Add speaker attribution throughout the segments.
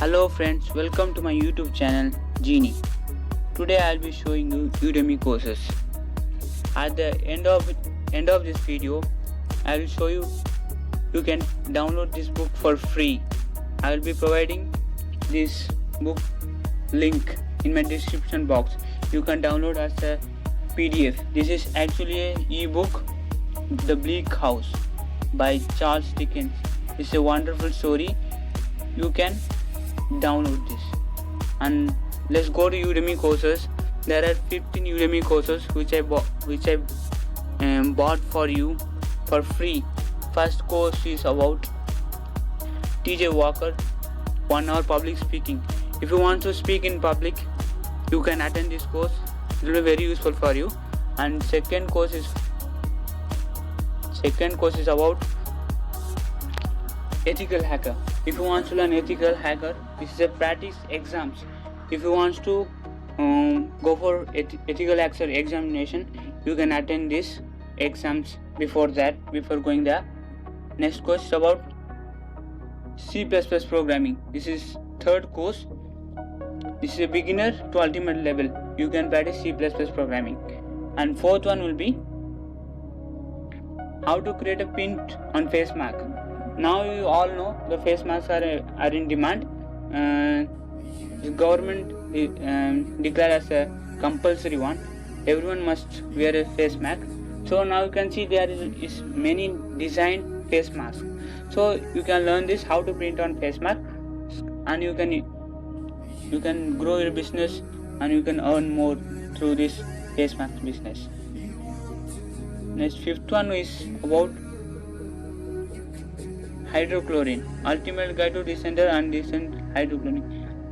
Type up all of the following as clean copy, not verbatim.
Speaker 1: Hello friends, welcome to my YouTube channel Genie. Today I'll be showing you Udemy courses. At the end of this video, I will show you can download this book for free. I will be providing this book link in my description box. You can download as a PDF. This is actually an ebook, The Bleak House by Charles Dickens. It's a wonderful story. You can download this, and let's go to Udemy courses. There are 15 Udemy courses which I bought for you for free. First course is about TJ Walker 1 hour public speaking. If you want to speak in public, you can attend this course. It will be very useful for you. And second course is about ethical hacker. If you want to learn ethical hacker, this is a practice exams. If you want to go for ethical hacker examination, you can attend these exams before going there. Next course is about C++ programming. This is third course. This is a beginner to ultimate level. You can practice C++ programming. And fourth one will be how to create a pin on face mask. Now you all know the face masks are in demand. The government declared as a compulsory one. Everyone must wear a face mask. So now you can see there is many designed face masks. So you can learn this how to print on face mask, and you can grow your business and you can earn more through this face mask business. Next, fifth one is about hydrochlorine, ultimate guide to descender and descent hydrochlorine.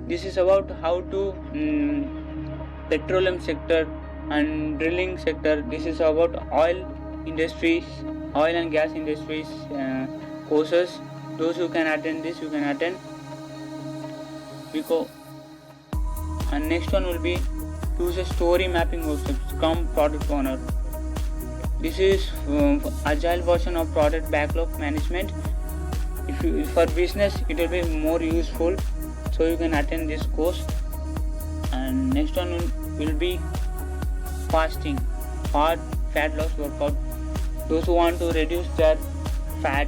Speaker 1: This is about how to petroleum sector and drilling sector. This is about oil and gas industries courses. Those who can attend this, you can attend. And next one will be use a story mapping workshop, become product owner. This is agile version of product backlog management. If for business, it will be more useful, so you can attend this course. And next one will be fasting, hard fat loss workout. Those who want to reduce their fat,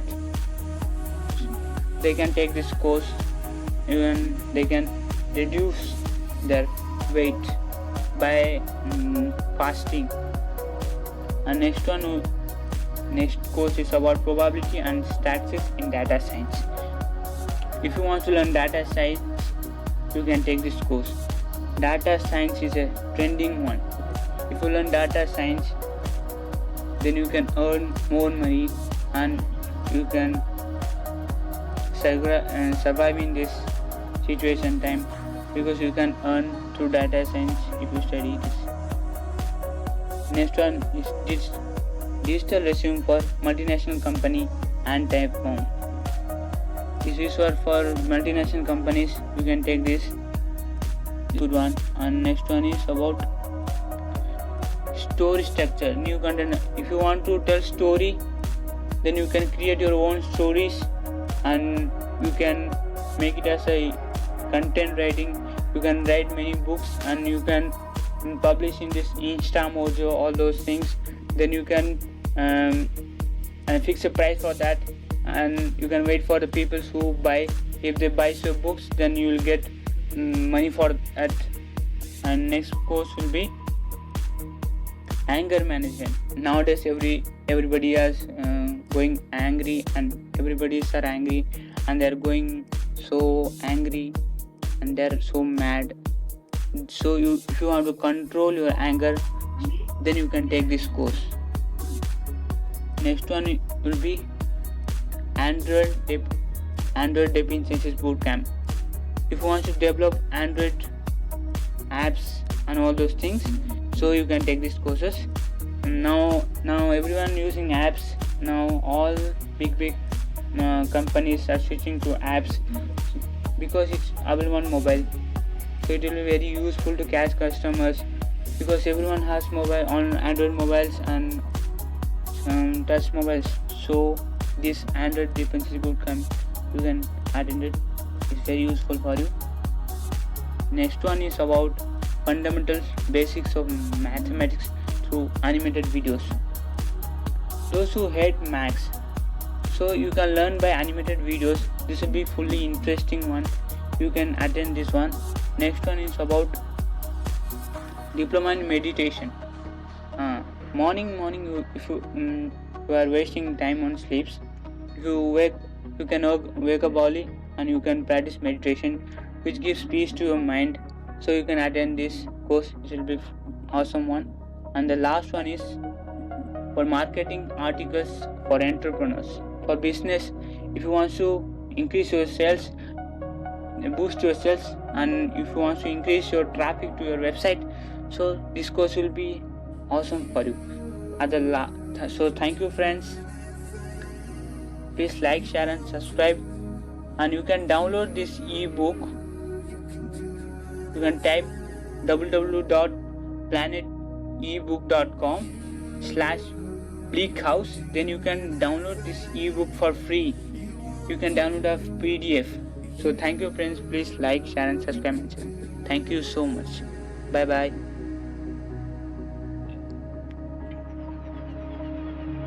Speaker 1: they can take this course. Even they can reduce their weight by fasting. And next course is about probability and statistics in data science. If you want to learn data science, you can take this course. Data science is a trending one. If you learn data science, then you can earn more money and you can survive in this situation time, because you can earn through data science if you study this. Next one is digital resume for multinational company and type form. This is for multinational companies. You can take this. Good one. And next one is about story structure, new content. If you want to tell story, then you can create your own stories and you can make it as a content writing. You can write many books and you can publish in this Instamojo, all those things. Then you can fix a price for that, and you can wait for the people who buy. If they buy your books, then you will get money for that. And next course will be anger management. Nowadays everybody is going angry, and everybody's are angry, and they're going so angry and they're so mad. So if you want to control your anger, then you can take this course. Next one will be Android Developing Sciences Bootcamp. If you want to develop Android apps and all those things, so you can take these courses. Now everyone using apps. Now all big companies are switching to apps because it's available on mobile. So it will be very useful to catch customers, because everyone has mobile on Android mobiles and touch mobiles. So this Android Dependency Bootcamp, you can attend it. is very useful for you. Next one is about fundamentals, basics of mathematics through animated videos. Those who hate maths, so you can learn by animated videos. This will be fully interesting one. You can attend this one. Next one is about diploma in meditation. Morning, if you are wasting time on sleeps, if you can wake up early and you can practice meditation, which gives peace to your mind. So you can attend this course. It will be awesome one. And the last one is for marketing articles for entrepreneurs, for business. If you want to increase your sales, boost your sales, and if you want to increase your traffic to your website, so this course will be awesome for you. So thank you friends. Please like, share and subscribe, and you can download this ebook. You can type www.planetebook.com/bleakhouse. Then you can download this ebook for free. You can download a PDF. So thank you friends. Please like, share and subscribe my channel. Thank you so much. Bye bye.